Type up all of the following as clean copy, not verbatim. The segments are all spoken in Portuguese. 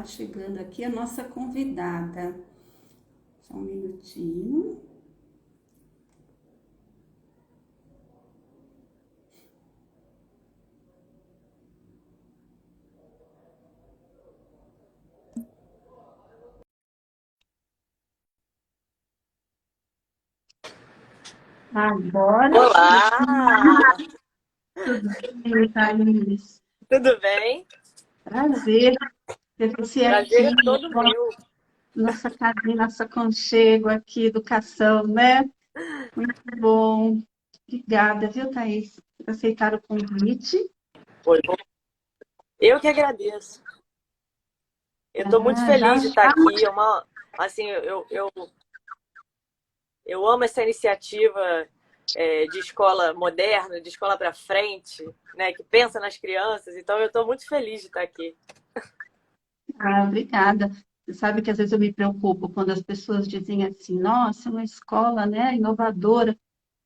chegando aqui a nossa convidada. Só um minutinho. Agora sim. Olá, Tudo bem, Thaís? tudo bem? Prazer ter você Prazer aqui. é todo meu. Nossa casinha, nosso aconchego aqui, educação, né? Muito bom. Obrigada, viu, Thaís, por aceitar o convite. Oi, eu que agradeço. Eu estou muito Ah, já, feliz de estar já. aqui. Assim, eu amo essa iniciativa de escola moderna, de escola para frente, né, que pensa nas crianças. Então, eu estou muito feliz de estar aqui. Ah, obrigada. Você sabe que às vezes eu me preocupo quando as pessoas dizem assim, nossa, uma escola, né, inovadora.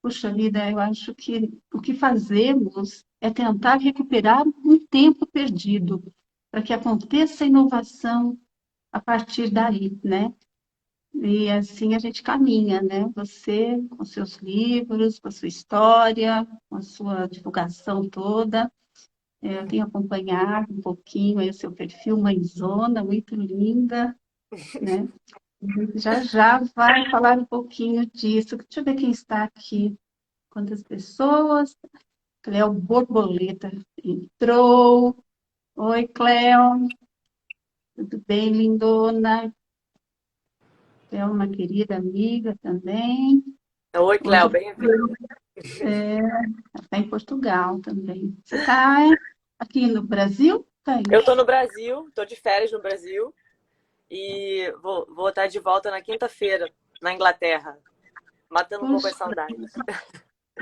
Puxa vida, eu acho que o que fazemos é tentar recuperar um tempo perdido, para que aconteça a inovação a partir daí, né? E assim a gente caminha, né? Você com seus livros, com a sua história, com a sua divulgação toda. Eu tenho acompanhado um pouquinho aí o seu perfil, mãezona, muito linda, né? Já já vai falar um pouquinho disso. Deixa eu ver quem está aqui. Quantas pessoas? Cleo Borboleta entrou. Oi, Cleo. Tudo bem, lindona? É uma querida amiga também. Oi, Hoje Cléo, bem-vindo. está em Portugal também. Você está aqui no Brasil, Eu Thaís? estou no Brasil, estou de férias no Brasil e vou estar de volta na quinta-feira, na Inglaterra, matando um pouco as Puxa, saudades.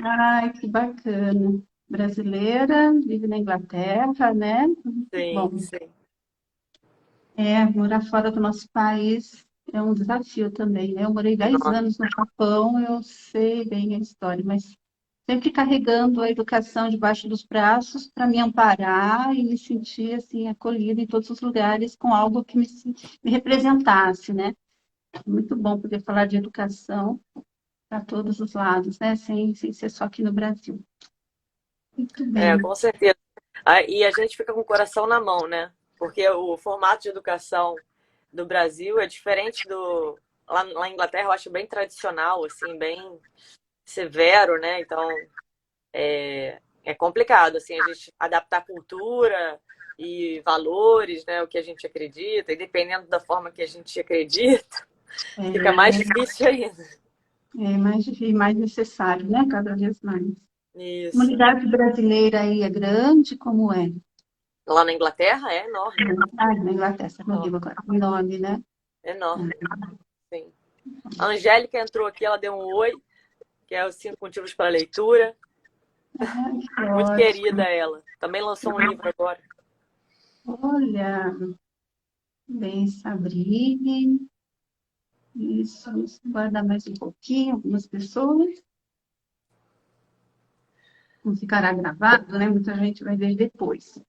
ai, que bacana. Brasileira, vive na Inglaterra, né? Muito Sim, bom. sim. Morar fora do nosso país é um desafio também, né? Eu morei 10 Nossa, anos no Japão, eu sei bem a história, mas sempre carregando a educação debaixo dos braços para me amparar e me sentir assim acolhida em todos os lugares com algo que me representasse, né? Muito bom poder falar de educação para todos os lados, né? Sem ser só aqui no Brasil. Muito bem. com certeza. E a gente fica com o coração na mão, né? Porque o formato de educação do Brasil é diferente do. Lá em Inglaterra eu acho bem tradicional, assim, bem severo, né? Então é complicado, assim, a gente adaptar cultura e valores, né? O que a gente acredita, e dependendo da forma que a gente acredita, fica mais É, difícil ainda. mais necessário, né? Cada vez mais. A Isso. comunidade brasileira aí é grande, como é? Lá na Inglaterra é enorme, Ah, na Inglaterra, você não viu enorme, agora o nome, né? enorme, sim. A Angélica entrou aqui, ela deu um oi, que é os 5 motivos para a leitura. Ah, que Muito ótimo. querida ela. Também lançou um livro agora. Olha, bem, Sabrine. Isso, vamos guardar mais um pouquinho, algumas pessoas. Não ficará gravado, né? Muita gente vai ver depois.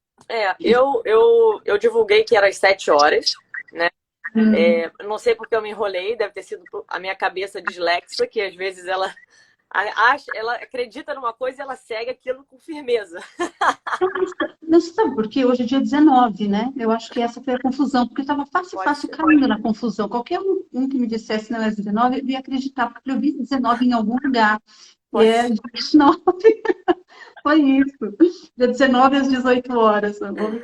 Eu divulguei que era às 7 horas, né? Hum, Não sei porque eu me enrolei, deve ter sido a minha cabeça dislexa, que às vezes ela acredita numa coisa e ela segue aquilo com firmeza. Não sabe por quê? Hoje é dia 19, né? Eu acho que essa foi a confusão, porque estava fácil, Pode fácil ser. caindo na confusão. Qualquer um que me dissesse não é 19, eu ia acreditar, porque eu vi 19 em algum lugar. E Pode é ser. 19, foi isso. Dia 19 às 18 horas. Houve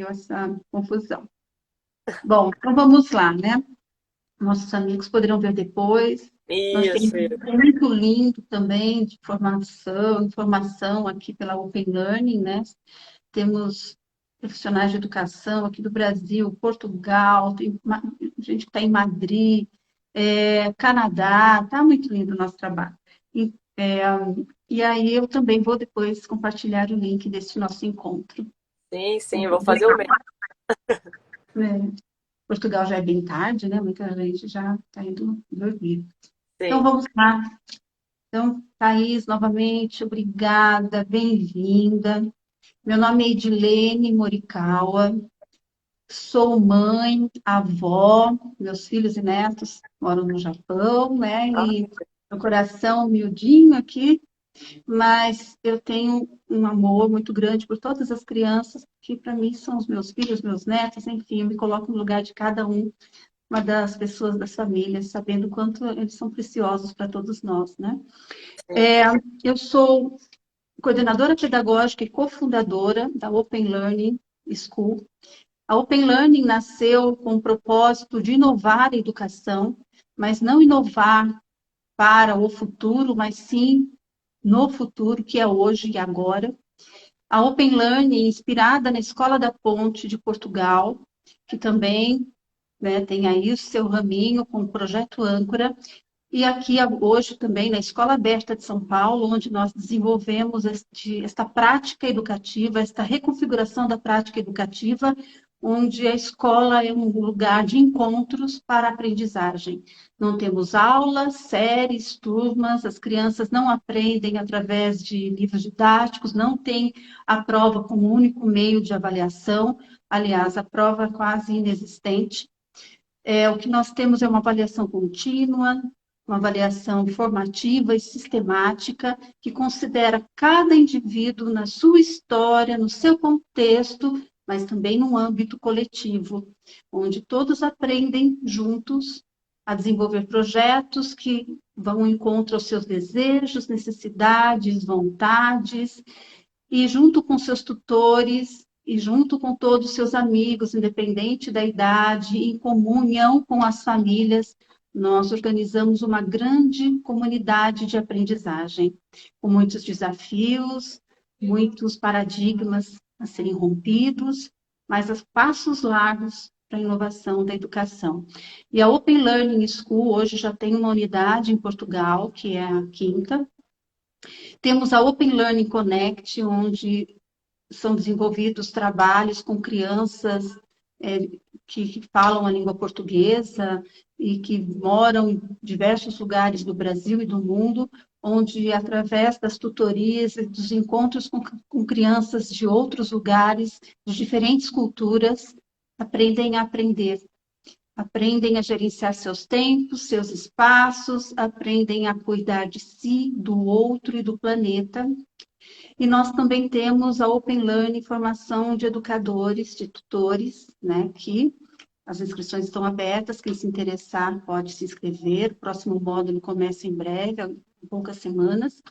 essa confusão. Bom, então vamos lá, né? Nossos amigos poderão ver depois. Nós temos Isso, isso. um muito lindo também de informação aqui pela Open Learning, né? Temos profissionais de educação aqui do Brasil, Portugal, tem gente que está em Madrid, Canadá, tá muito lindo o nosso trabalho. E, é, e aí eu também vou depois compartilhar o link desse nosso encontro. Sim, sim, eu vou fazer o mesmo. É, Portugal já é bem tarde, né? Muita gente já está indo dormir. Então Sim. vamos lá. Então, Thaís, novamente, obrigada, bem-vinda. Meu nome é Edilene Morikawa, Sou mãe, avó, meus filhos e netos moram no Japão, né? Ah, E meu coração miudinho aqui, mas eu tenho um amor muito grande por todas as crianças, que para mim são os meus filhos, meus netos, enfim, eu me coloco no lugar de cada uma das pessoas das famílias, sabendo o quanto eles são preciosos para todos nós, né? sim. Eu sou coordenadora pedagógica e cofundadora da Open Learning School. A Open Learning nasceu com o propósito de inovar a educação, mas não inovar para o futuro, mas sim no futuro, que é hoje e agora. A Open Learning, inspirada na Escola da Ponte de Portugal, que também, né, tem aí o seu raminho com o projeto Âncora, e aqui hoje também na Escola Aberta de São Paulo, onde nós desenvolvemos esta prática educativa, esta reconfiguração da prática educativa, onde a escola é um lugar de encontros para a aprendizagem. Não temos aulas, séries, turmas, as crianças não aprendem através de livros didáticos, não tem a prova como único meio de avaliação, aliás, a prova é quase inexistente. O que nós temos é uma avaliação contínua, uma avaliação formativa e sistemática, que considera cada indivíduo na sua história, no seu contexto, mas também no âmbito coletivo, onde todos aprendem juntos a desenvolver projetos que vão ao encontro aos seus desejos, necessidades, vontades, e junto com seus tutores e junto com todos os seus amigos, independente da idade, em comunhão com as famílias, nós organizamos uma grande comunidade de aprendizagem, com muitos desafios, muitos paradigmas a serem rompidos, mas a passos largos para a inovação da educação. E a Open Learning School hoje já tem uma unidade em Portugal, que é a quinta. Temos a Open Learning Connect, onde são desenvolvidos trabalhos com crianças que falam a língua portuguesa e que moram em diversos lugares do Brasil e do mundo, onde, através das tutorias e dos encontros com crianças de outros lugares, de diferentes culturas, aprendem a aprender. Aprendem a gerenciar seus tempos, seus espaços, aprendem a cuidar de si, do outro e do planeta. E nós também temos a Open Learning, formação de educadores, de tutores, né, que as inscrições estão abertas, quem se interessar pode se inscrever, o próximo módulo começa em breve, em poucas semanas,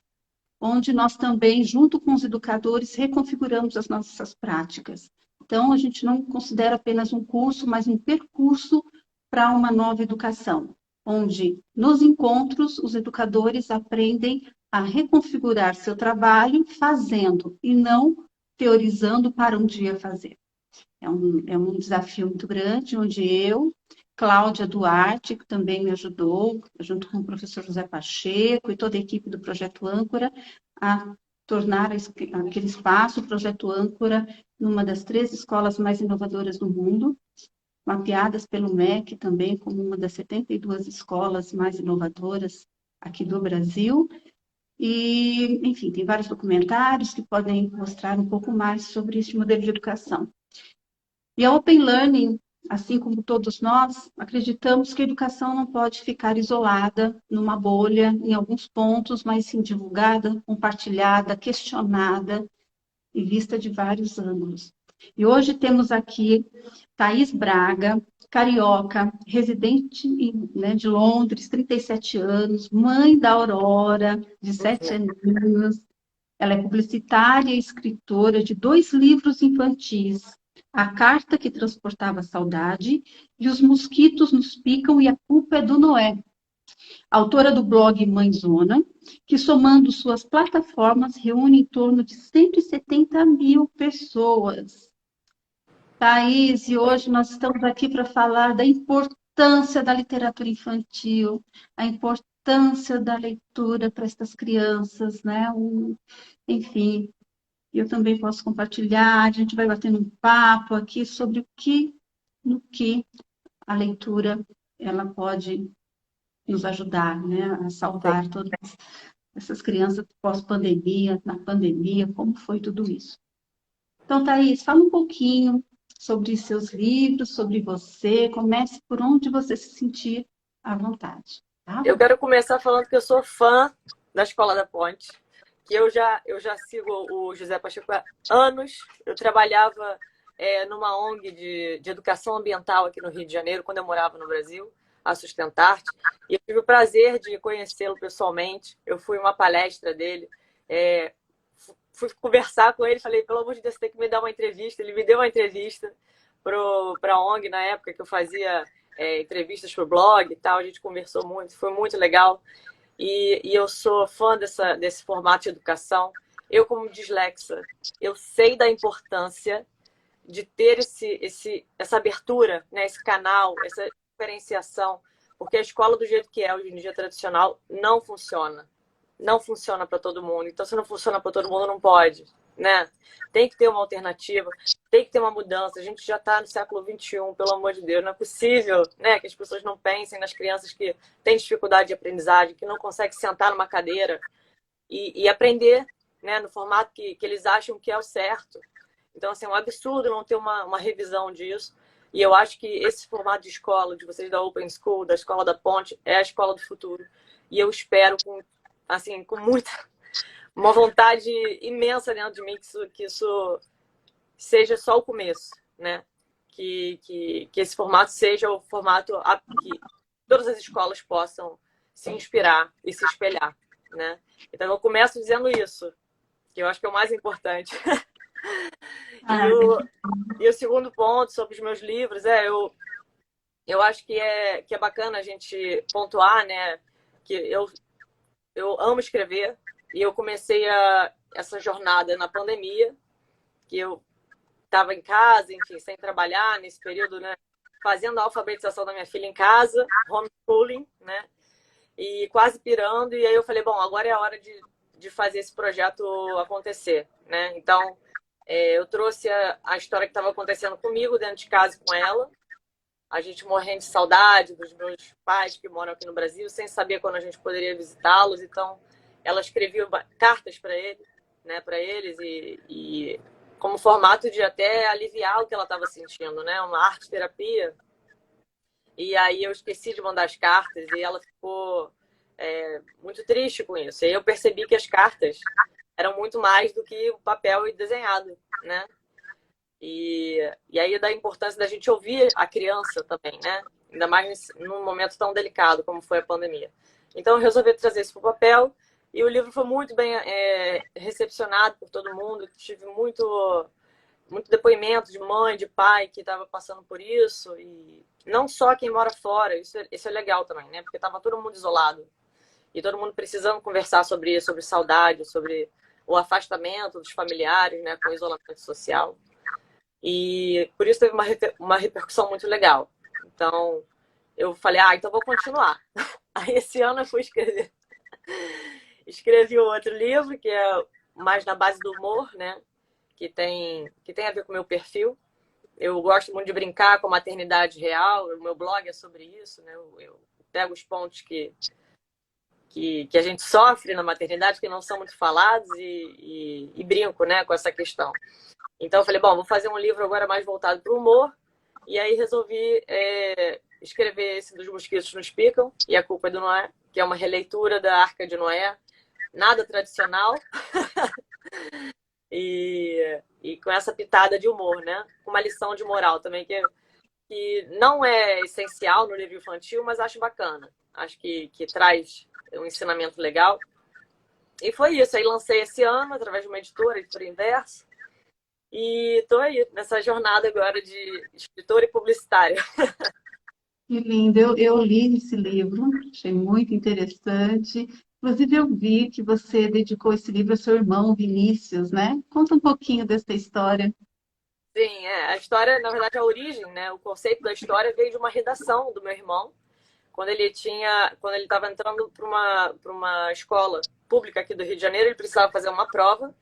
onde nós também, junto com os educadores, reconfiguramos as nossas práticas. Então, a gente não considera apenas um curso, mas um percurso para uma nova educação, onde, nos encontros, os educadores aprendem a reconfigurar seu trabalho fazendo e não teorizando para um dia fazer. É um desafio muito grande, onde eu, Cláudia Duarte, que também me ajudou, junto com o professor José Pacheco e toda a equipe do Projeto Âncora, a tornar aquele espaço, o Projeto Âncora, numa das 3 escolas mais inovadoras do mundo, mapeadas pelo MEC também como uma das 72 escolas mais inovadoras aqui do Brasil. E, enfim, tem vários documentários que podem mostrar um pouco mais sobre este modelo de educação. E a Open Learning, assim como todos nós, acreditamos que a educação não pode ficar isolada numa bolha, em alguns pontos, mas sim divulgada, compartilhada, questionada e vista de vários ângulos. E hoje temos aqui Thaís Braga, carioca, residente né, de Londres, 37 anos, mãe da Aurora, de 7 aninhos. Ela é publicitária e escritora de 2 livros infantis, A Carta que Transportava a Saudade e Os Mosquitos nos Picam e a Culpa é do Noé. Autora do blog Mãezona, que somando suas plataformas reúne em torno de 170 mil pessoas. Thaís, e hoje nós estamos aqui para falar da importância da literatura infantil, a importância da leitura para estas crianças, né? Enfim, eu também posso compartilhar, a gente vai batendo um papo aqui sobre no que a leitura ela pode nos ajudar, né? A salvar todas essas crianças pós-pandemia, na pandemia, como foi tudo isso. Então, Thaís, fala um pouquinho sobre seus livros, sobre você. Comece por onde você se sentir à vontade, tá? Eu quero começar falando que eu sou fã da Escola da Ponte, que eu já sigo o José Pacheco há anos. Eu trabalhava numa ONG de educação ambiental aqui no Rio de Janeiro, quando eu morava no Brasil, a Sustentarte, e eu tive o prazer de conhecê-lo pessoalmente. Eu fui a uma palestra dele, é, fui conversar com ele, falei, pelo amor de Deus, você tem que me dar uma entrevista. Ele me deu uma entrevista para a ONG na época que eu fazia entrevistas para o blog e tal. A gente conversou muito, foi muito legal. E eu sou fã desse formato de educação. Eu, como dislexa, eu sei da importância de ter essa abertura, né, esse canal, essa diferenciação, porque a escola do jeito que é hoje em dia tradicional não funciona. Não funciona para todo mundo. Então, se não funciona para todo mundo, não pode, né? Tem que ter uma alternativa, tem que ter uma mudança. A gente já está no século XXI, pelo amor de Deus. Não é possível, né, que as pessoas não pensem nas crianças que têm dificuldade de aprendizagem, que não conseguem sentar numa cadeira e aprender, né, no formato que eles acham que é o certo. Então, assim, é um absurdo não ter uma revisão disso. E eu acho que esse formato de escola, de vocês da Open School, da Escola da Ponte, é a escola do futuro. E eu espero, com uma vontade imensa dentro de mim que isso seja só o começo, né? Que esse formato seja o formato que todas as escolas possam se inspirar e se espelhar, né? Então, eu começo dizendo isso, que eu acho que é o mais importante. Ah, E o segundo ponto sobre os meus livros eu acho que é bacana a gente pontuar, né? Que eu amo escrever e eu comecei essa jornada na pandemia, que eu estava em casa, enfim, sem trabalhar nesse período, né? Fazendo a alfabetização da minha filha em casa, homeschooling, né? E quase pirando. E aí eu falei, bom, agora é a hora de fazer esse projeto acontecer, né? Então, eu trouxe a história que estava acontecendo comigo dentro de casa com ela. A gente morrendo de saudade dos meus pais que moram aqui no Brasil, sem saber quando a gente poderia visitá-los. Então, ela escrevia cartas para ele, né, para eles e como formato de até aliviar o que ela estava sentindo, né, uma arte terapia. E aí eu esqueci de mandar as cartas e ela ficou muito triste com isso. E aí eu percebi que as cartas eram muito mais do que o papel e desenhado, né? E aí da importância da gente ouvir a criança também, né? Ainda mais num momento tão delicado como foi a pandemia. Então eu resolvi trazer isso para o papel e o livro foi muito bem recepcionado por todo mundo. Tive muito depoimento de mãe, de pai que estava passando por isso e não só quem mora fora. Isso é legal também, né? Porque estava todo mundo isolado e todo mundo precisando conversar sobre isso, sobre saudade, sobre o afastamento dos familiares, né? Com o isolamento social. E por isso teve uma repercussão muito legal. Então, eu falei, então vou continuar. Aí esse ano eu fui escrever. Escrevi outro livro, que é mais na base do humor, né? Que tem a ver com o meu perfil. Eu gosto muito de brincar com a maternidade real. O meu blog é sobre isso, né? Eu pego os pontos que a gente sofre na maternidade, que não são muito falados, e brinco, né, com essa questão. Então eu falei, bom, vou fazer um livro agora mais voltado para o humor. E aí resolvi escrever esse dos mosquitos nos picam, e a culpa é do Noé, que é uma releitura da Arca de Noé, nada tradicional. e com essa pitada de humor, né? Com uma lição de moral também, que não é essencial no livro infantil, mas acho bacana. Acho que traz um ensinamento legal. E foi isso. Aí lancei esse ano, através de uma editora Inverso. E estou aí, nessa jornada agora de escritora e publicitária. que lindo. Eu li esse livro, achei muito interessante. Inclusive, eu vi que você dedicou esse livro ao seu irmão, Vinícius, né? Conta um pouquinho dessa história. Sim, a história, na verdade, a origem, né? O conceito da história veio de uma redação do meu irmão, quando ele estava entrando para uma escola pública aqui do Rio de Janeiro, ele precisava fazer uma prova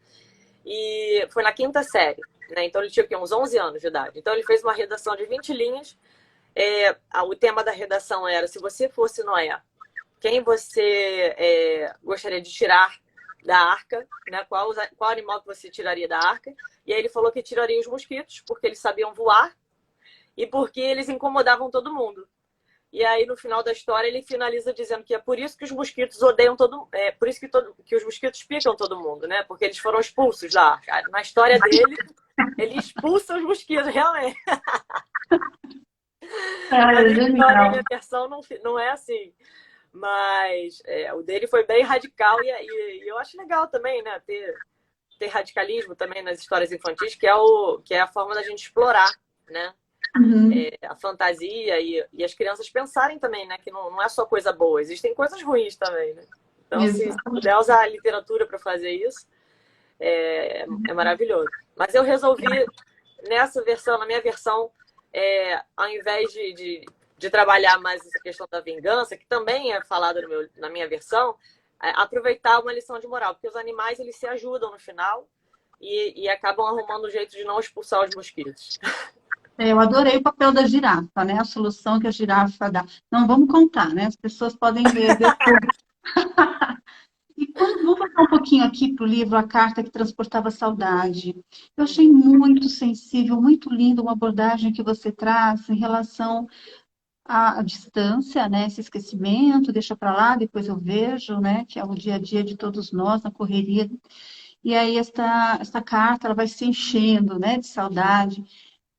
e foi na quinta série, né? Então ele tinha uns 11 anos de idade. Então ele fez uma redação de 20 linhas. O tema da redação era: se você fosse Noé, quem você gostaria de tirar da arca, né? Qual animal que você tiraria da arca? E aí ele falou que tiraria os mosquitos, porque eles sabiam voar e porque eles incomodavam todo mundo. E aí, no final da história, ele finaliza dizendo que é por isso que os mosquitos odeiam por isso que os mosquitos picam todo mundo, né? Porque eles foram expulsos da arca. Na história dele, ele expulsa os mosquitos, realmente. Na minha história, na Genial. minha versão, não é assim. Mas o dele foi bem radical e eu acho legal também, né? Ter radicalismo também nas histórias infantis, que é a forma da gente explorar, né? Uhum. A fantasia e as crianças pensarem também, né? Que não é só coisa boa, existem coisas ruins também, né? Então, se Exato. puder usar a literatura para fazer isso, é maravilhoso. Mas eu resolvi, na minha versão, ao invés de trabalhar mais essa questão da vingança, que também é falada na minha versão, aproveitar uma lição de moral, porque os animais eles se ajudam no final e acabam arrumando um jeito de não expulsar os mosquitos. Eu adorei o papel da girafa, né? A solução que a girafa dá. Não vamos contar, né? As pessoas podem ler depois. E vamos voltar um pouquinho aqui para o livro A Carta que Transportava Saudade. Eu achei muito sensível, muito lindo uma abordagem que você traz em relação à distância, né? Esse esquecimento, deixa para lá, depois eu vejo, né? Que é o dia a dia de todos nós, na correria. E aí esta carta ela vai se enchendo, né? De saudade.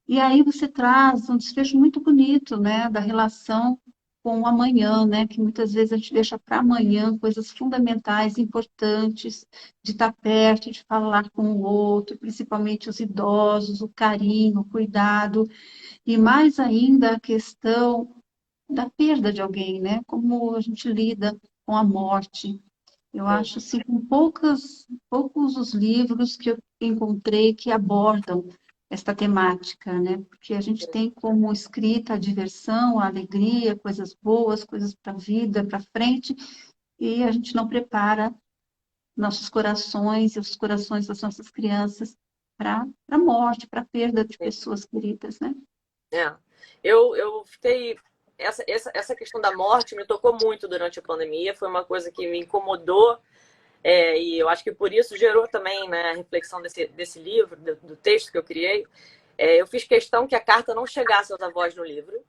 E aí você traz um desfecho muito bonito, né, da relação com o amanhã, né, que muitas vezes a gente deixa para amanhã coisas fundamentais, importantes, de estar perto, de falar com o outro, principalmente os idosos, o carinho, o cuidado, e mais ainda a questão da perda de alguém, né, como a gente lida com a morte. Eu Sim, acho assim, poucos os livros que eu encontrei que abordam esta temática, né? Porque a gente tem como escrita a diversão, a alegria, coisas boas, coisas para a vida, para frente, e a gente não prepara nossos corações e os corações das nossas crianças para a morte, para a perda de sim. pessoas queridas, né? É. Eu fiquei. Essa questão da morte me tocou muito durante a pandemia, foi uma coisa que me incomodou, e eu acho que por isso gerou também, né, a reflexão desse livro, do texto que eu criei. Eu fiz questão que a carta não chegasse aos avós no livro,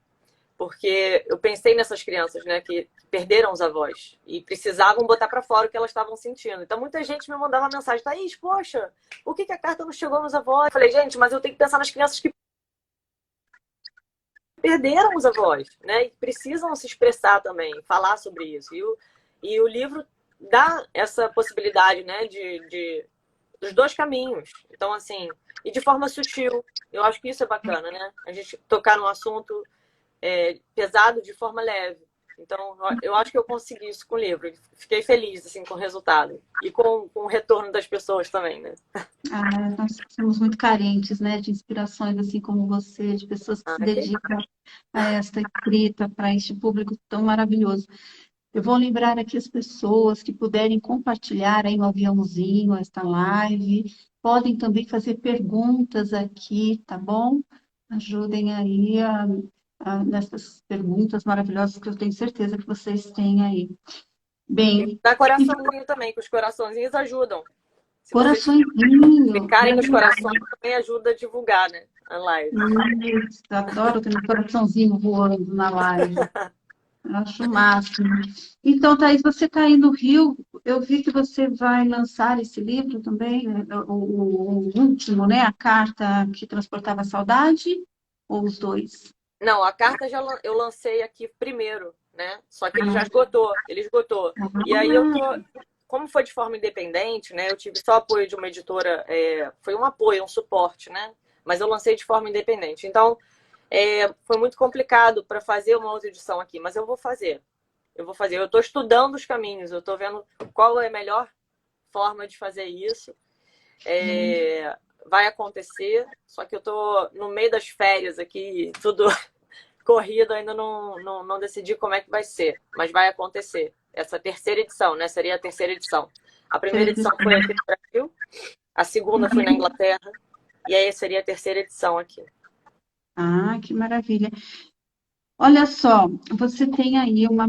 porque eu pensei nessas crianças, né, que perderam os avós e precisavam botar para fora o que elas estavam sentindo. Então muita gente me mandava mensagem: Thaís, poxa, por que a carta não chegou nos avós? Eu falei: gente, mas eu tenho que pensar nas crianças que perderam os avós, né? E precisam se expressar também, falar sobre isso. E o livro dá essa possibilidade, né, dos dois caminhos. Então, assim, e de forma sutil. Eu acho que isso é bacana, né? A gente tocar num assunto pesado de forma leve. Então, eu acho que eu consegui isso com o livro. Fiquei feliz, assim, com o resultado. E com o retorno das pessoas também, né? Ah, nós somos muito carentes, né, de inspirações assim como você, de pessoas que Ah, se que dedicam a esta escrita para este público tão maravilhoso. Eu vou lembrar aqui as pessoas que puderem compartilhar aí no aviãozinho esta live, podem também fazer perguntas aqui, tá bom? Ajudem aí nessas perguntas maravilhosas que eu tenho certeza que vocês têm aí. E Bem, dá coraçãozinho também, que os coraçõezinhos ajudam. Se vocês coraçõezinho, clicarem nos corações, também ajuda a divulgar, né? A live. isso, adoro ter meu coraçãozinho voando na live. Acho o máximo. Então, Thaís, você está aí no Rio. Eu vi que você vai lançar esse livro também, né, o último, né? A Carta que Transportava a Saudade, ou os dois? Não, a carta eu lancei aqui primeiro, né? Só que ele já Ah, esgotou, ele esgotou. E aí eu tô, como foi de forma independente, né? Eu tive só apoio de uma editora, foi um apoio, um suporte, né? Mas eu lancei de forma independente. Então, foi muito complicado para fazer uma outra edição aqui, mas eu vou fazer. Eu vou fazer. Eu estou estudando os caminhos, eu estou vendo qual é a melhor forma de fazer isso. Vai acontecer, só que eu tô no meio das férias aqui, tudo corrido, ainda não decidi como é que vai ser, mas vai acontecer. Essa terceira edição, né? Seria a terceira edição. A primeira edição foi aqui no Brasil, a segunda foi na Inglaterra, e aí seria a terceira edição aqui. ah, que maravilha. Olha só, você tem aí uma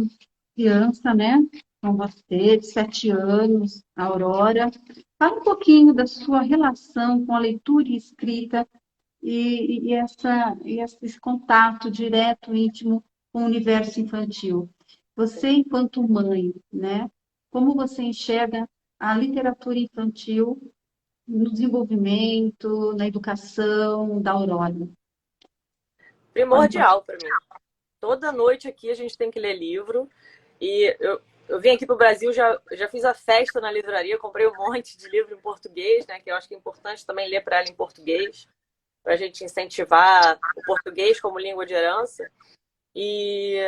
criança, né? com você, de 7 anos, a Aurora. Fala um pouquinho da sua relação com a leitura e escrita esse contato direto, íntimo com o universo infantil. Você, enquanto mãe, né? Como você enxerga a literatura infantil no desenvolvimento, na educação da Aurora? Fala um pouquinho. Primordial para mim. Toda noite aqui a gente tem que ler livro. E eu vim aqui para o Brasil, já fiz a festa na livraria, comprei um monte de livro em português, né? Que eu acho que é importante também ler para ela em português, para a gente incentivar o português como língua de herança. E,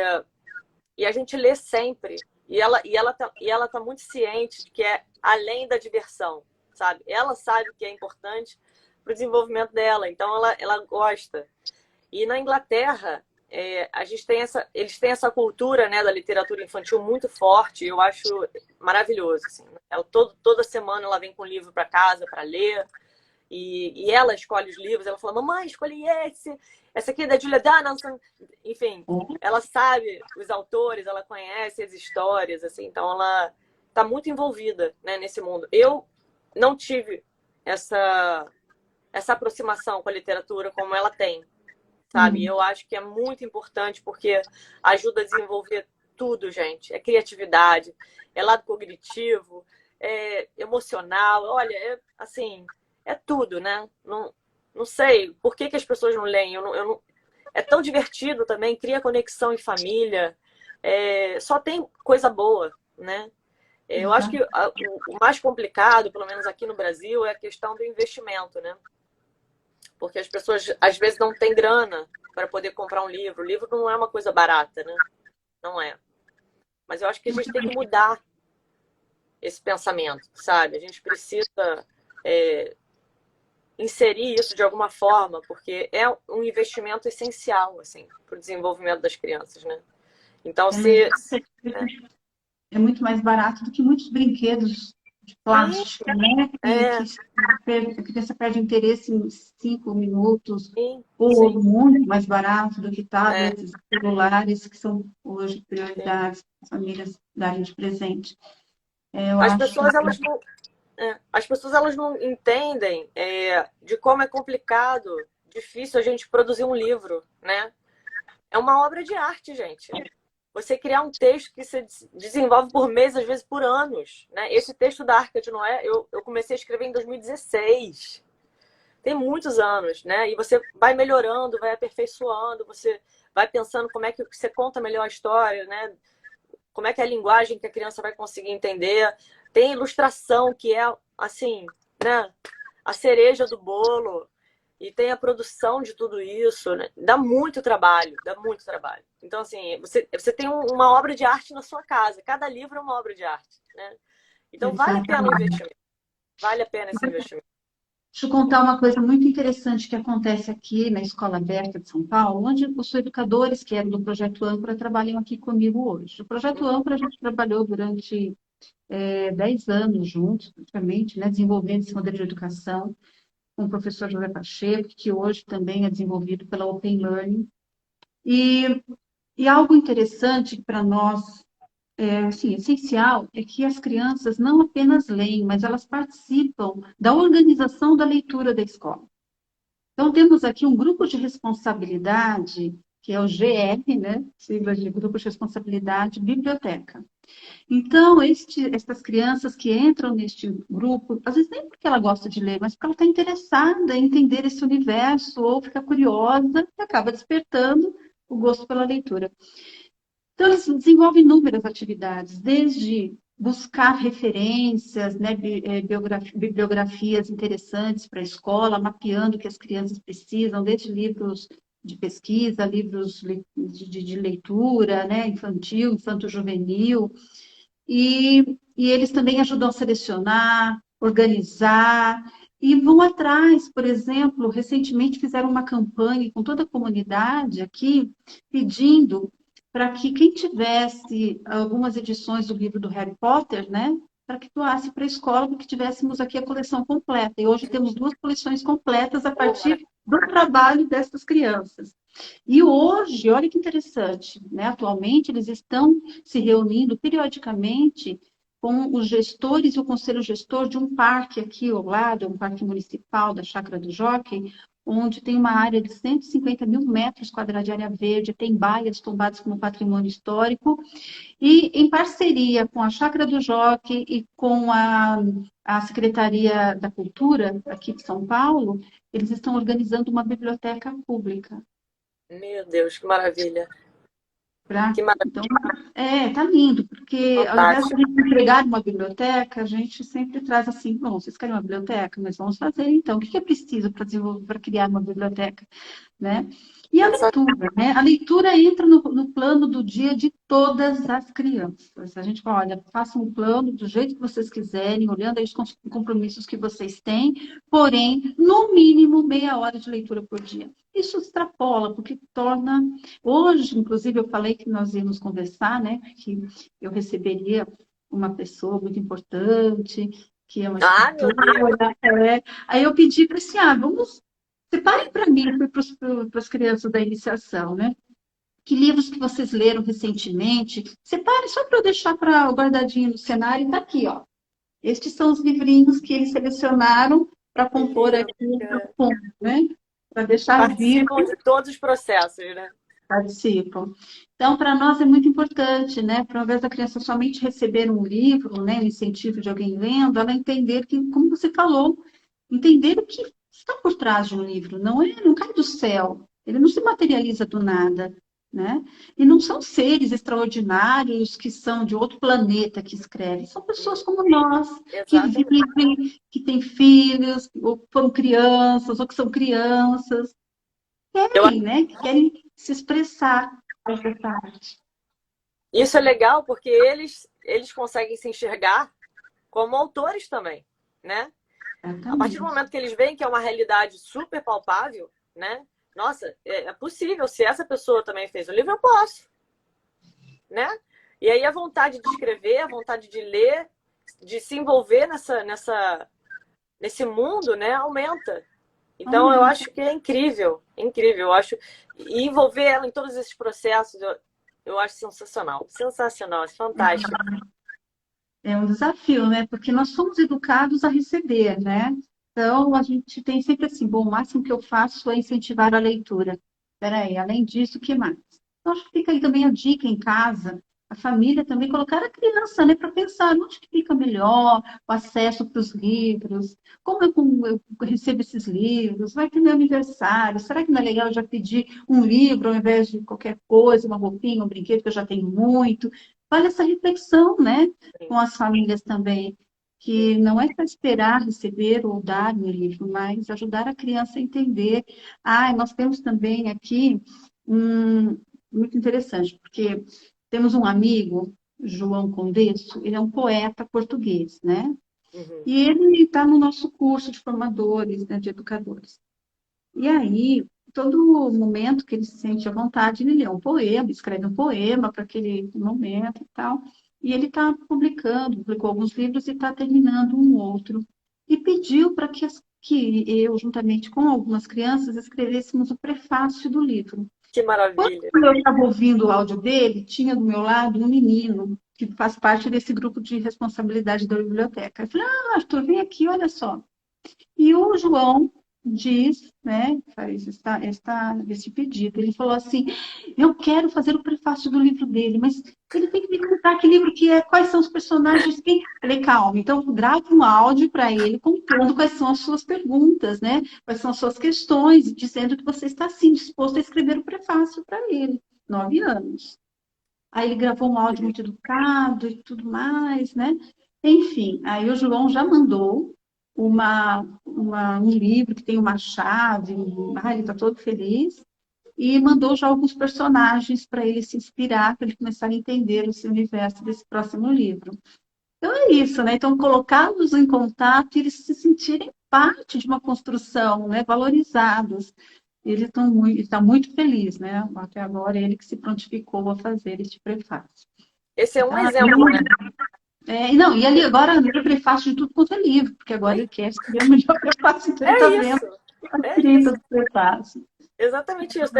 e a gente lê sempre. E ela tá muito ciente de que é além da diversão, sabe? Ela sabe que é importante para o desenvolvimento dela, então ela gosta. E na Inglaterra, eles têm essa cultura, né, da literatura infantil muito forte, eu acho maravilhoso. Assim. Toda semana ela vem com um livro para casa para ler, e ela escolhe os livros, ela fala, mamãe, escolhi esse, essa aqui é da Julia Donaldson, enfim, ela sabe os autores, ela conhece as histórias, assim, então ela está muito envolvida, né, nesse mundo. Eu não tive essa aproximação com a literatura como ela tem, sabe? Eu acho que é muito importante porque ajuda a desenvolver tudo, gente. É criatividade, é lado cognitivo, é emocional, olha, assim, é tudo, né? Não sei por que as pessoas não leem. É tão divertido também, cria conexão em família, só tem coisa boa, né? Eu acho que o mais complicado, pelo menos aqui no Brasil, é a questão do investimento, né? Porque as pessoas, às vezes, não têm grana para poder comprar um livro. O livro não é uma coisa barata, né? Não é. Mas eu acho que a gente tem que mudar esse pensamento, sabe? A gente precisa inserir isso de alguma forma, porque é um investimento essencial, assim, para o desenvolvimento das crianças, né? Então, É muito mais barato do que muitos brinquedos de sim, plástico, né? Que a criança perde interesse em 5 minutos, sim, ou sim. muito mais barato do que É, tablets, celulares, que são hoje sim. prioridades para as famílias darem de presente. Eu As acho pessoas, elas não entendem de como é complicado, difícil a gente produzir um livro, né? É uma obra de arte, gente. Você criar um texto que se desenvolve por meses, às vezes por anos, né? Esse texto da Arca de Noé, eu comecei a escrever em 2016. Tem muitos anos, né? E você vai melhorando, vai aperfeiçoando, você vai pensando como é que você conta melhor a história, né? Como é que é a linguagem que a criança vai conseguir entender. Tem ilustração, que é, assim, né? A cereja do bolo. E tem a produção de tudo isso, né? Dá muito trabalho, dá muito trabalho. Então, assim, você tem uma obra de arte na sua casa. Cada livro é uma obra de arte, né? Então, vale a pena o investimento. Vale a pena esse investimento. Deixa eu contar uma coisa muito interessante que acontece aqui na Escola Aberta de São Paulo, onde os educadores que eram do Projeto Âncora trabalham aqui comigo hoje. O Projeto Âncora a gente trabalhou durante 10 anos juntos, praticamente, né, desenvolvendo esse modelo de educação com o professor José Pacheco, que hoje também é desenvolvido pela Open Learning. E algo interessante para nós assim, essencial é que as crianças não apenas leem, mas elas participam da organização da leitura da escola. Então, temos aqui um grupo de responsabilidade, que é o GR, né? Sigla de Grupo de Responsabilidade Biblioteca. Então, essas crianças que entram neste grupo, às vezes nem porque ela gosta de ler, mas porque ela está interessada em entender esse universo, ou fica curiosa e acaba despertando o gosto pela leitura. Então, eles desenvolvem inúmeras atividades, desde buscar referências, né, bibliografias interessantes para a escola, mapeando o que as crianças precisam, desde livros de pesquisa, livros de leitura, né, infantil, infanto-juvenil, e eles também ajudam a selecionar, organizar, e vão atrás, por exemplo, recentemente fizeram uma campanha com toda a comunidade aqui, pedindo para que quem tivesse algumas edições do livro do Harry Potter, né, para que doasse para a escola, para que tivéssemos aqui a coleção completa. E hoje temos 2 coleções completas a partir do trabalho dessas crianças. E hoje, olha que interessante, né? Atualmente eles estão se reunindo periodicamente com os gestores e o conselho gestor de um parque aqui ao lado, um parque municipal da Chácara do Jockey, onde tem uma área de 150 mil metros quadrados de área verde, tem baias tombadas como patrimônio histórico, e em parceria com a Chácara do Jockey e com a Secretaria da Cultura aqui de São Paulo, eles estão organizando uma biblioteca pública. Meu Deus, que maravilha. Pra, Que maravilha. então, tá lindo, porque ao invés de a Fantástico. gente entregar uma biblioteca, a gente sempre traz assim, bom, vocês querem uma biblioteca? Mas vamos fazer então. O que é preciso para desenvolver, para criar uma biblioteca, né? E a Sensacional. leitura, né? A leitura entra no plano do dia de todas as crianças. A gente fala, olha, façam um plano do jeito que vocês quiserem, olhando aí os compromissos que vocês têm, porém, no mínimo, meia hora de leitura por dia. Isso extrapola, porque torna. Hoje, inclusive, eu falei que nós íamos conversar, né? Que eu receberia uma pessoa muito importante, que é uma Ah, meu escritora. Deus. Aí eu pedi para assim, vamos. Separem para mim, para as crianças da iniciação, né? Que livros que vocês leram recentemente? Separem só para eu deixar guardadinho no cenário. Está aqui, ó. Estes são os livrinhos que eles selecionaram para Que compor lindo, aqui o cara. fundo, né? Para deixar vivo. Participam de todos os processos, né? Participam. Então, para nós é muito importante, né? Para ao invés da criança somente receber um livro, né? Um incentivo de alguém lendo, ela entender que, como você falou, entender o que está por trás de um livro. Não cai do céu. Ele não se materializa do nada, né? E não são seres extraordinários que são de outro planeta que escrevem. São pessoas como nós, que Exatamente. vivem, que têm filhos, ou foram crianças, ou que são crianças, Eu, querem, né? Que querem se expressar dessa arte. isso é legal porque eles conseguem se enxergar como autores também, né? A partir do Exatamente. momento que eles veem que é uma realidade super palpável, né? Nossa, é possível. Se essa pessoa também fez o livro, eu posso, né? E aí a vontade de escrever, a vontade de ler, de se envolver nesse mundo, né, aumenta. Então eu Aumenta. acho que é incrível, incrível. Eu acho e envolver ela em todos esses processos, eu acho sensacional, sensacional, é fantástico. É um desafio, né? Porque nós somos educados a receber, né? Então, a gente tem sempre assim, bom, o máximo que eu faço é incentivar a leitura. Peraí, além disso, o que mais? Então, acho que fica aí também a dica em casa, a família também colocar a criança, né, para pensar onde que fica melhor o acesso para os livros, eu recebo esses livros, vai ter meu aniversário, será que não é legal eu já pedir um livro ao invés de qualquer coisa, uma roupinha, um brinquedo que eu já tenho muito? Vale essa reflexão, né? Com as famílias também, que não é para esperar receber ou dar um livro, mas ajudar a criança a entender. Nós temos também aqui muito interessante, porque temos um amigo, João Condesso, ele é um poeta português, né? Uhum. E ele está no nosso curso de formadores, né, de educadores. E aí, todo momento que ele se sente à vontade, ele lê um poema, escreve um poema para aquele momento e tal. E ele está publicou alguns livros e está terminando um outro. E pediu para que eu, juntamente com algumas crianças, escrevêssemos o prefácio do livro. Que Quando maravilha. eu estava ouvindo o áudio dele, tinha do meu lado um menino que faz parte desse grupo de responsabilidade da biblioteca. Eu falei, Arthur, vem aqui, olha só. E o João diz, né, faz esse pedido. Ele falou assim: eu quero fazer o prefácio do livro dele, mas ele tem que me contar que livro que é, quais são os personagens. Quem... Eu falei, calma, então grave um áudio para ele contando quais são as suas perguntas, né? Quais são as suas questões, dizendo que você está sim disposto a escrever o prefácio para ele. 9 anos. Aí ele gravou um áudio muito educado e tudo mais, né? Enfim, aí o João já mandou um livro que tem uma chave, ele está todo feliz, e mandou já alguns personagens para ele se inspirar, para ele começar a entender esse universo desse próximo livro. Então é isso, né? Então colocá-los em contato e eles se sentirem parte de uma construção, né? Valorizados. Ele está muito feliz, né? Até agora, ele que se prontificou a fazer este prefácio. Esse é um Então, exemplo, né? Não, e ali agora lê prefácio de tudo quanto é livro, porque agora ele quer escrever o melhor prefácio, então ele É está vendo isso, a é escrita isso. do prefácio. Exatamente isso.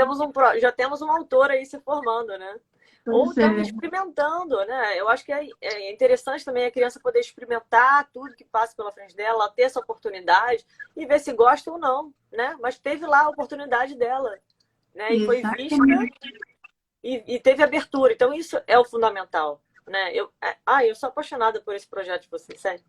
Já temos um autor aí se formando, né? Ou Pois estamos é, experimentando, né? Eu acho que é interessante também a criança poder experimentar tudo que passa pela frente dela, ela ter essa oportunidade e ver se gosta ou não, né? Mas teve lá a oportunidade dela, né? E foi vista exatamente. e teve abertura. Então isso é o fundamental, né? Eu sou apaixonada por esse projeto de vocês, sério.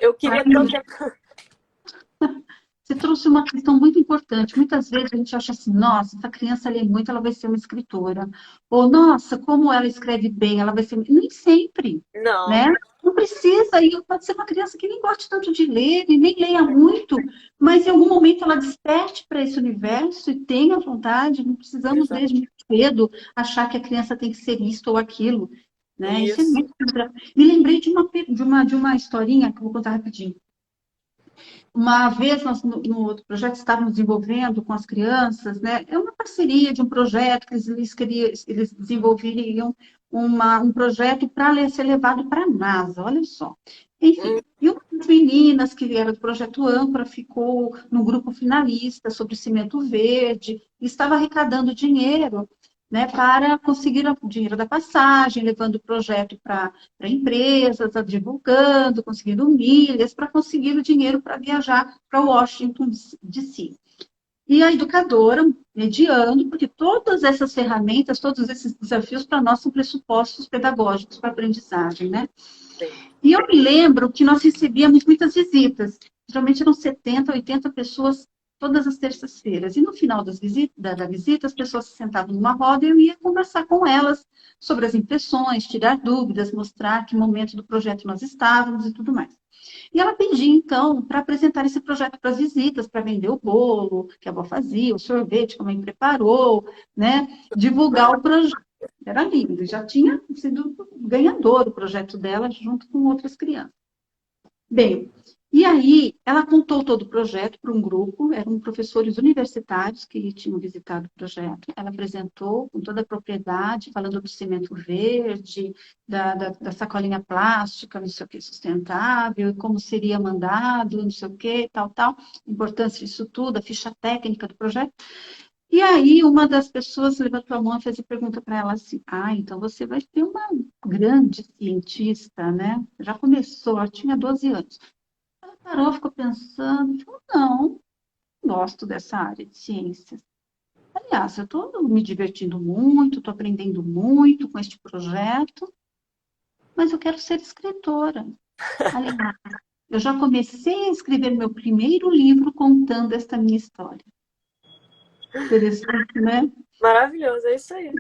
Eu queria tanto que... Você trouxe uma questão muito importante. Muitas vezes a gente acha assim, nossa, essa criança lê muito, ela vai ser uma escritora. Ou, nossa, como ela escreve bem, ela vai ser. Nem sempre, né? Não, Não precisa, e pode ser uma criança que nem goste tanto de ler, e nem leia muito, mas em algum momento ela desperte para esse universo e tenha vontade. Não precisamos, exato. desde muito cedo, achar que a criança tem que ser isto ou aquilo, né? Isso é Isso. muito. Me lembrei de uma historinha que eu vou contar rapidinho. Uma vez nós, no outro projeto, estávamos desenvolvendo com as crianças, né? É uma parceria de um projeto que eles desenvolveriam um projeto para ser levado para a NASA, olha só. Hum, Enfim, e uma das meninas que era do projeto Âncora ficou no grupo finalista sobre cimento verde e estava arrecadando dinheiro, né, para conseguir o dinheiro da passagem, levando o projeto para empresas, divulgando, conseguindo milhas, para conseguir o dinheiro para viajar para Washington, D.C. E a educadora mediando, porque todas essas ferramentas, todos esses desafios para nós são pressupostos pedagógicos para a aprendizagem, né? sim. E eu me lembro que nós recebíamos muitas visitas, geralmente eram 70, 80 pessoas todas as terças-feiras. E no final da visita, as pessoas se sentavam numa roda e eu ia conversar com elas sobre as impressões, tirar dúvidas, mostrar que momento do projeto nós estávamos e tudo mais. E ela pedia, então, para apresentar esse projeto para as visitas, para vender o bolo que a avó fazia, o sorvete que a mãe preparou, né? Divulgar o projeto. Era lindo, já tinha sido ganhador o projeto dela junto com outras crianças. Bem, e aí ela contou todo o projeto para um grupo, eram professores universitários que tinham visitado o projeto. Ela apresentou com toda a propriedade, falando do cimento verde, da sacolinha plástica, não sei o que, sustentável, como seria mandado, não sei o que, tal, tal, importância disso tudo, a ficha técnica do projeto. E aí, uma das pessoas levantou a mão e fez a pergunta para ela assim: ah, então você vai ser uma grande cientista, né? Já começou, ela tinha 12 anos. Ela parou, ficou pensando, falou: não, gosto dessa área de ciências. Aliás, eu estou me divertindo muito, estou aprendendo muito com este projeto, mas eu quero ser escritora. Aliás, eu já comecei a escrever meu primeiro livro contando esta minha história. Interessante, né? Maravilhoso, é isso aí.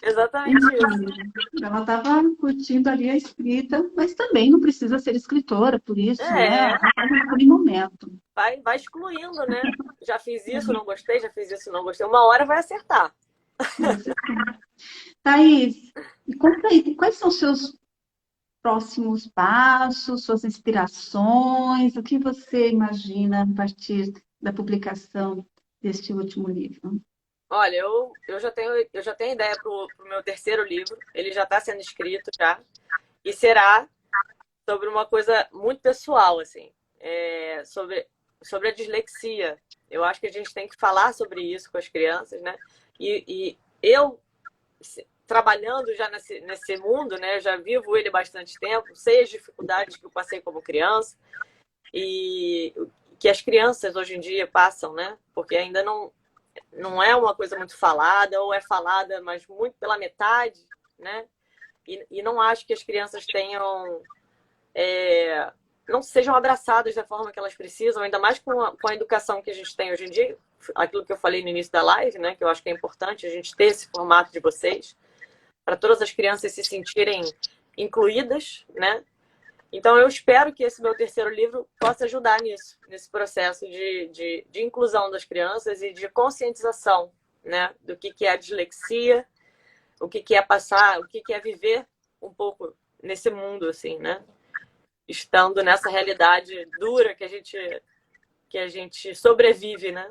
Exatamente isso. Enfim, ela estava curtindo ali a escrita, mas também não precisa ser escritora por isso, né? É, Naquele momento. vai excluindo, né? Já fiz isso, não gostei, já fiz isso, não gostei. Uma hora vai acertar. Thaís, e conta aí, quais são os seus próximos passos, suas inspirações, o que você imagina a partir da publicação deste último livro? Olha, eu já tenho ideia pro meu terceiro livro. Ele já está sendo escrito já. E será sobre uma coisa muito pessoal, assim. Sobre a dislexia. Eu acho que a gente tem que falar sobre isso com as crianças, né? E eu, trabalhando já nesse mundo, né? Já vivo ele há bastante tempo, sei as dificuldades que eu passei como criança e que as crianças hoje em dia passam, né? Porque ainda não é uma coisa muito falada, ou é falada, mas muito pela metade, né? E não acho que as crianças tenham, não sejam abraçadas da forma que elas precisam, ainda mais com a educação que a gente tem hoje em dia, aquilo que eu falei no início da live, né? Que eu acho que é importante a gente ter esse formato de vocês, para todas as crianças se sentirem incluídas, né? Então, eu espero que esse meu terceiro livro possa ajudar nisso, nesse processo de inclusão das crianças e de conscientização, né? Do que é a dislexia, o que é passar, o que é viver um pouco nesse mundo, assim, né? Estando nessa realidade dura que a gente sobrevive, né?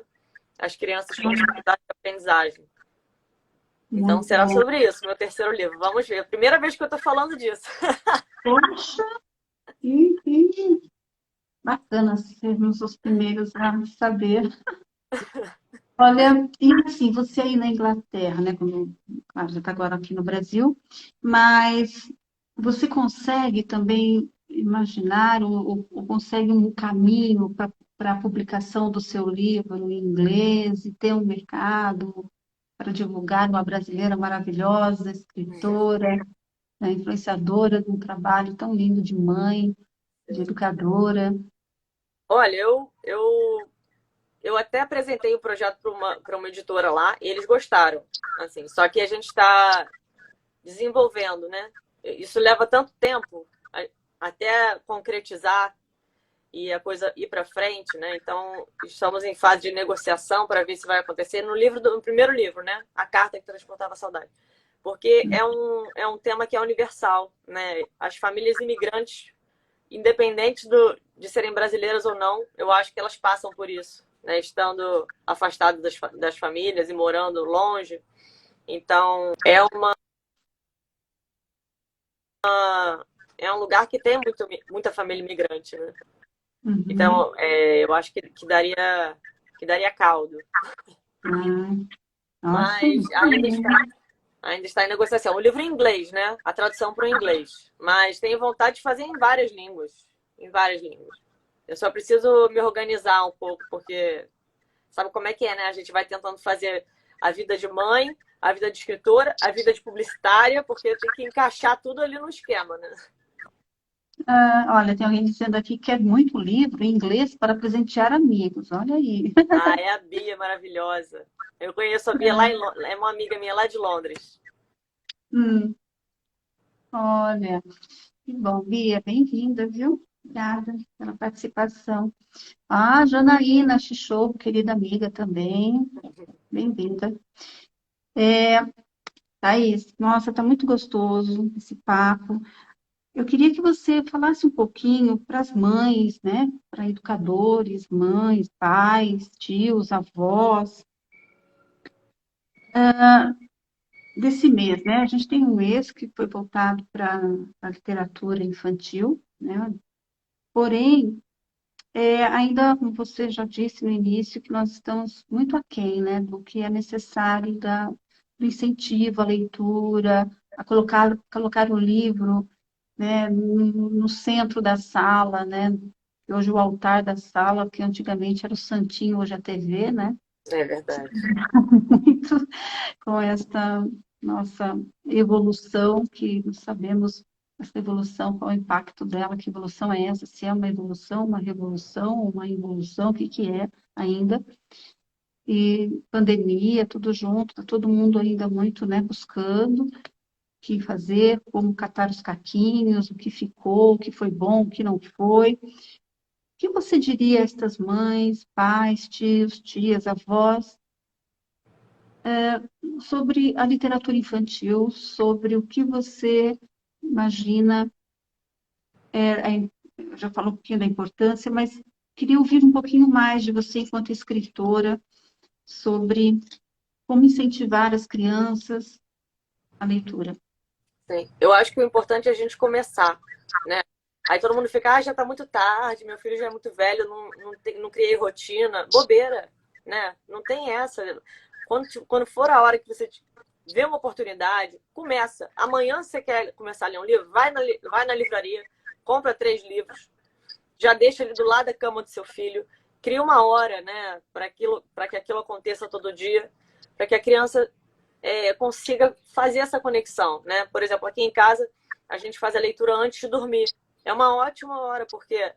As crianças com dificuldade de aprendizagem. Então, Muito será bom. sobre isso, meu terceiro livro. Vamos ver. Primeira vez que eu estou falando disso. Poxa, que bacana sermos os primeiros a saber. Olha, e assim, você aí na Inglaterra, né? Como, claro, já está agora aqui no Brasil, mas você consegue também imaginar ou consegue um caminho para a publicação do seu livro em inglês e ter um mercado para divulgar uma brasileira maravilhosa, escritora, né, influenciadora de um trabalho tão lindo de mãe, de educadora? Olha, eu até apresentei o projeto para uma editora lá e eles gostaram. Assim, só que a gente está desenvolvendo, né? Isso leva tanto tempo até concretizar e a coisa ir para frente, né? Então, estamos em fase de negociação para ver se vai acontecer no primeiro livro, né? A Carta que Transportava a Saudade. Porque é um tema que é universal, né? As famílias imigrantes, independente de serem brasileiras ou não, eu acho que elas passam por isso, né? Estando afastadas das famílias e morando longe. Então, é um lugar que tem muita família imigrante, né? Uhum. Então, eu acho que daria caldo. Ah, nossa, Mas ainda está em negociação. O livro em inglês, né? A tradução para o inglês. Mas tenho vontade de fazer em várias línguas. Em várias línguas. Eu só preciso me organizar um pouco, porque sabe como é que é, né? A gente vai tentando fazer a vida de mãe, a vida de escritora, a vida de publicitária, porque tem que encaixar tudo ali no esquema, né? olha, tem alguém dizendo aqui que quer muito livro em inglês para presentear amigos. Olha aí. Ah, é a Bia, maravilhosa. Eu conheço a Bia lá é uma amiga minha lá de Londres. Hum, olha, que bom, Bia, bem-vinda, viu? Obrigada pela participação. Ah, Janaína Chichou, querida amiga também, bem-vinda. Thaís, nossa, tá muito gostoso esse papo. Eu queria que você falasse um pouquinho para as mães, né? Para educadores, mães, pais, tios, avós, desse mês, né? A gente tem um mês que foi voltado para a literatura infantil, né? Porém, ainda, como você já disse no início, que nós estamos muito aquém, né, do que é necessário do incentivo à leitura, a colocar o livro, né, no centro da sala, né? Hoje o altar da sala, que antigamente era o santinho, hoje é a TV, né? É verdade. Muito com esta nossa evolução, que não sabemos essa evolução, qual é o impacto dela, que evolução é essa, se é uma evolução, uma revolução, uma involução, o que que é ainda. E pandemia, tudo junto, tá todo mundo ainda muito, né, buscando o que fazer, como catar os caquinhos, o que ficou, o que foi bom, o que não foi. O que você diria a estas mães, pais, tios, tias, avós, sobre a literatura infantil, sobre o que você imagina, já falou um pouquinho da importância, mas queria ouvir um pouquinho mais de você enquanto escritora sobre como incentivar as crianças à leitura. Sim. Eu acho que o importante é a gente começar, né? Aí todo mundo fica, já tá muito tarde, meu filho já é muito velho, não criei rotina. Bobeira, né? Não tem essa. Quando for a hora que você vê uma oportunidade, começa. Amanhã você quer começar a ler um livro, vai na livraria, compra 3 livros, já deixa ele do lado da cama do seu filho, cria uma hora, né, para que aquilo aconteça todo dia, para que a criança consiga fazer essa conexão, né? Por exemplo, aqui em casa a gente faz a leitura antes de dormir. É uma ótima hora porque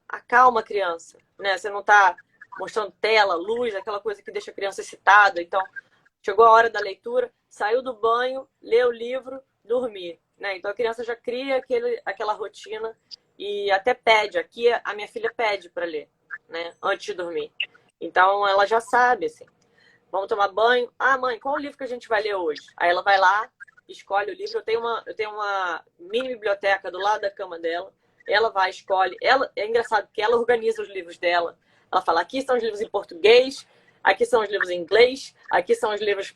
acalma a criança, né? Você não está mostrando tela, luz, aquela coisa que deixa a criança excitada. Então, chegou a hora da leitura, saiu do banho, lê o livro, dormir, né? Então a criança já cria aquela rotina e até pede. Aqui a minha filha pede para ler, né? Antes de dormir. Então ela já sabe, assim. Vamos tomar banho. Ah, mãe, qual o livro que a gente vai ler hoje? Aí ela vai lá, escolhe o livro. Eu tenho uma mini biblioteca do lado da cama dela. Ela vai, escolhe. É engraçado que ela organiza os livros dela. Ela fala, aqui estão os livros em português, aqui são os livros em inglês, aqui são os livros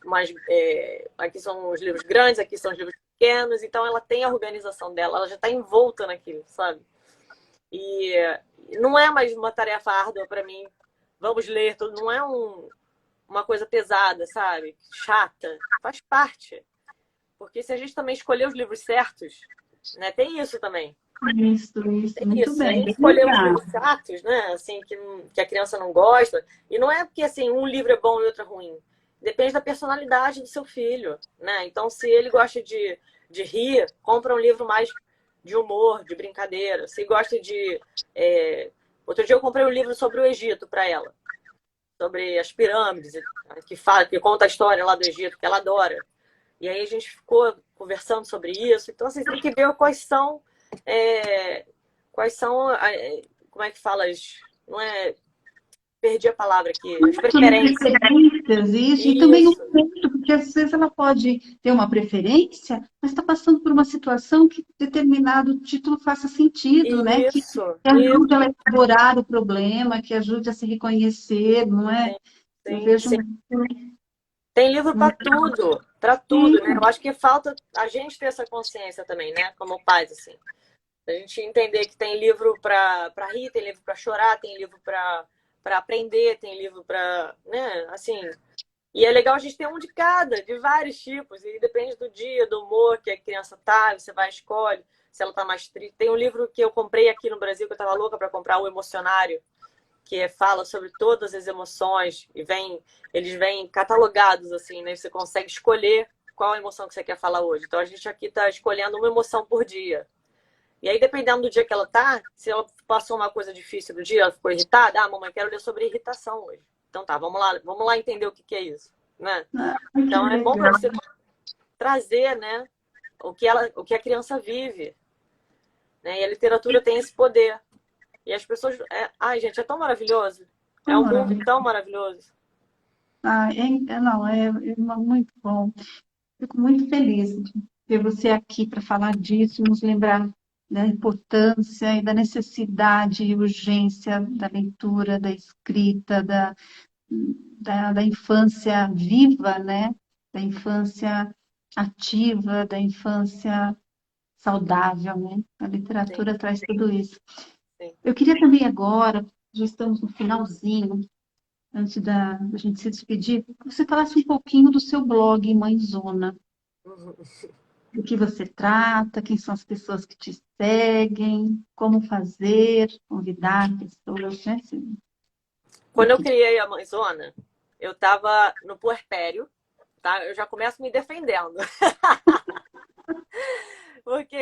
aqui são os livros grandes, aqui são os livros pequenos, então ela tem a organização dela, ela já está envolta naquilo, sabe? E não é mais uma tarefa árdua para mim. Vamos ler tudo, não é uma coisa pesada, sabe? Chata, faz parte. Porque se a gente também escolher os livros certos, né? Tem isso também. Isso, Tem muito isso. Se a bem, gente bem escolher os lembrado. livros chatos, né? Assim, que a criança não gosta. E não é porque assim, um livro é bom e outro é ruim. Depende da personalidade do seu filho, né? Então, se ele gosta de rir, compra um livro mais de humor, de brincadeira. Se gosta de. Outro dia eu comprei um livro sobre o Egito para ela, sobre as pirâmides, que conta a história lá do Egito, que ela adora. E aí a gente ficou conversando sobre isso. Então, assim, tem que ver quais são, como é que fala, não é, perdi a palavra aqui, as preferências. Preferências, isso, e também o Isso, momento, porque às vezes ela pode ter uma preferência, mas está passando por uma situação que determinado título faça sentido, né? Que isso, isso. ajude ela a elaborar o problema, que ajude a se reconhecer, não é? Eu Sim, vejo sim. muito. Tem livro para tudo, né? Sim, Eu acho que falta a gente ter essa consciência também, né? Como pais, assim. A gente entender que tem livro para rir, tem livro para chorar, tem livro para aprender, tem livro para, né? Assim, e é legal a gente ter um de cada, de vários tipos. E depende do dia, do humor que a criança tá, você vai escolhe. Se ela tá mais triste. Tem um livro que eu comprei aqui no Brasil, que eu tava louca para comprar, O Emocionário, que fala sobre todas as emoções e eles vêm catalogados assim, né? Você consegue escolher qual emoção que você quer falar hoje. Então a gente aqui está escolhendo uma emoção por dia. E aí, dependendo do dia que ela tá, se ela passou uma coisa difícil do dia, ela ficou irritada, mamãe, quero ler sobre irritação hoje. Então tá, vamos lá entender o que que é isso, né? ah, que Então é bom para legal. você trazer, né, o que a criança vive, né? E a literatura tem esse poder. E as pessoas. Ai, gente, é tão maravilhoso. É É um mundo maravilhoso. tão maravilhoso. Ah, não, é muito bom. Fico muito feliz de ter você aqui para falar disso, nos lembrar da importância e da necessidade e urgência da leitura, da escrita, da infância viva, né? Da infância ativa, da infância saudável, né? A Sim, literatura traz tudo isso. sim. Eu queria também agora, já estamos no finalzinho, antes da gente se despedir, que você falasse um pouquinho do seu blog Mãezona. Uhum. Do que você trata, quem são as pessoas que te seguem, como fazer, convidar pessoas, né? Quando eu Enfim. criei a Mãezona, eu estava no puerpério, tá? Eu já começo me defendendo. Porque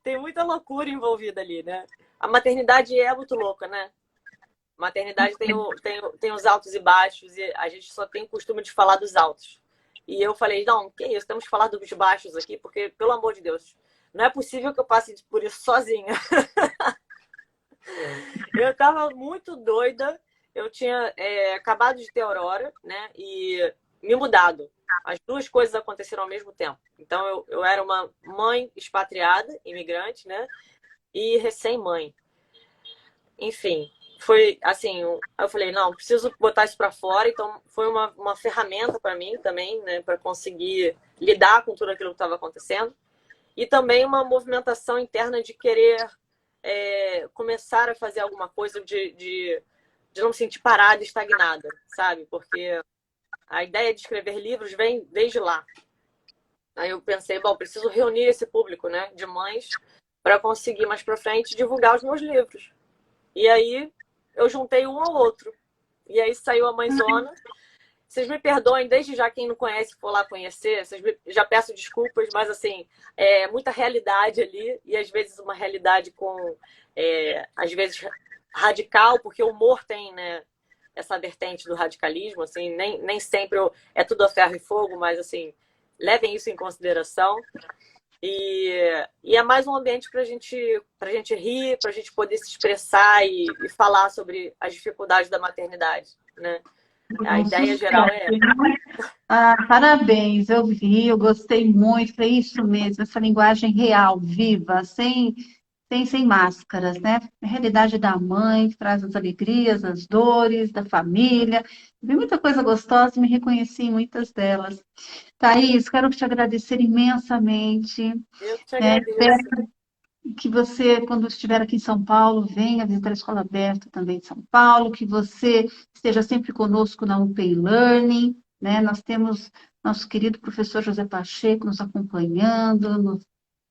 tem muita loucura envolvida ali, né? A maternidade é muito louca, né? A maternidade tem os altos e baixos e a gente só tem o costume de falar dos altos. E eu falei, não, que isso, temos que falar dos baixos aqui, porque, pelo amor de Deus, não é possível que eu passe por isso sozinha. Eu estava muito doida, eu tinha acabado de ter Aurora, né? E me mudado. As duas coisas aconteceram ao mesmo tempo. Então, eu era uma mãe expatriada, imigrante, né? E recém-mãe. Enfim, foi assim, eu falei, não, preciso botar isso para fora, então foi uma ferramenta para mim também, né, para conseguir lidar com tudo aquilo que estava acontecendo, e também uma movimentação interna de querer começar a fazer alguma coisa de não me sentir parada, estagnada, sabe? Porque a ideia de escrever livros vem desde lá. Aí eu pensei, bom, preciso reunir esse público, né, de mães para conseguir mais para frente divulgar os meus livros. E aí eu juntei um ao outro. E aí saiu a Mãezona. Vocês me perdoem, desde já quem não conhece for lá conhecer, já peço desculpas, mas assim, é muita realidade ali, e às vezes uma realidade às vezes radical, porque o humor tem, né, essa vertente do radicalismo, assim, nem sempre é tudo a ferro e fogo, mas assim, levem isso em consideração. E, e é mais um ambiente para gente rir, para a gente poder se expressar e falar sobre as dificuldades da maternidade, né? A Um ideia sucesso, geral é essa. né? Ah, parabéns, eu vi, eu gostei muito, foi isso mesmo, essa linguagem real, viva, sem sem máscaras, né? A realidade da mãe, que traz as alegrias, as dores da família. Vi muita coisa gostosa e me reconheci em muitas delas. Thaís, quero te agradecer imensamente, Eu que te né? agradeço. Que você, quando estiver aqui em São Paulo, venha visitar a Escola Aberta também de São Paulo, que você esteja sempre conosco na UPI Learning, né? Nós temos nosso querido professor José Pacheco nos acompanhando,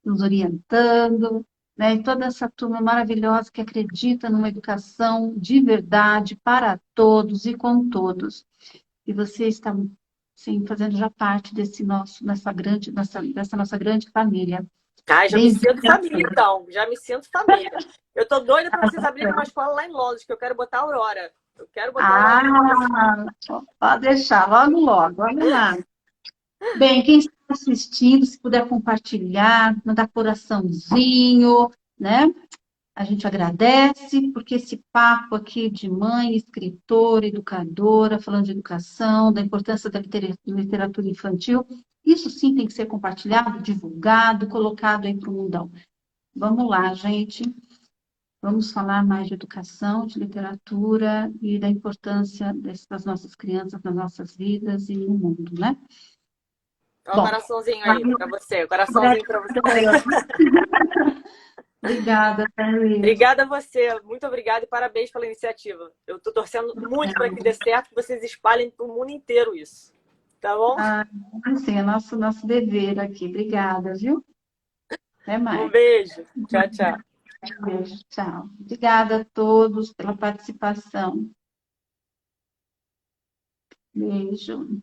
nos orientando, né? E toda essa turma maravilhosa que acredita numa educação de verdade para todos e com todos. E você está, sim, fazendo já parte dessa nossa grande família. Ah, já me sinto Bem-vinda. família, então. Já me sinto família. Eu tô doida para vocês abrirem uma escola lá em Londres, que eu quero botar a Aurora. Eu quero botar a Aurora em Londres. Ah, pode deixar, logo, logo, vamos lá. Bem, quem está assistindo, se puder compartilhar, mandar coraçãozinho, né? A gente agradece, porque esse papo aqui de mãe, escritora, educadora, falando de educação, da importância da literatura infantil, isso sim tem que ser compartilhado, divulgado, colocado aí para o mundão. Vamos lá, gente. Vamos falar mais de educação, de literatura e da importância das nossas crianças nas nossas vidas e no mundo, né? Olha o Bom, coraçãozinho aí para você. Coraçãozinho para você. gratidão. Obrigada, Thaís. Obrigada a você. Muito obrigada e parabéns pela iniciativa. Eu tô torcendo muito para que dê certo, que vocês espalhem para o mundo inteiro isso. Tá bom? Ah, sim, é nosso dever aqui. Obrigada, viu? Até Um mais. beijo. Tchau, tchau. Beijo, tchau. Obrigada a todos pela participação. Beijo.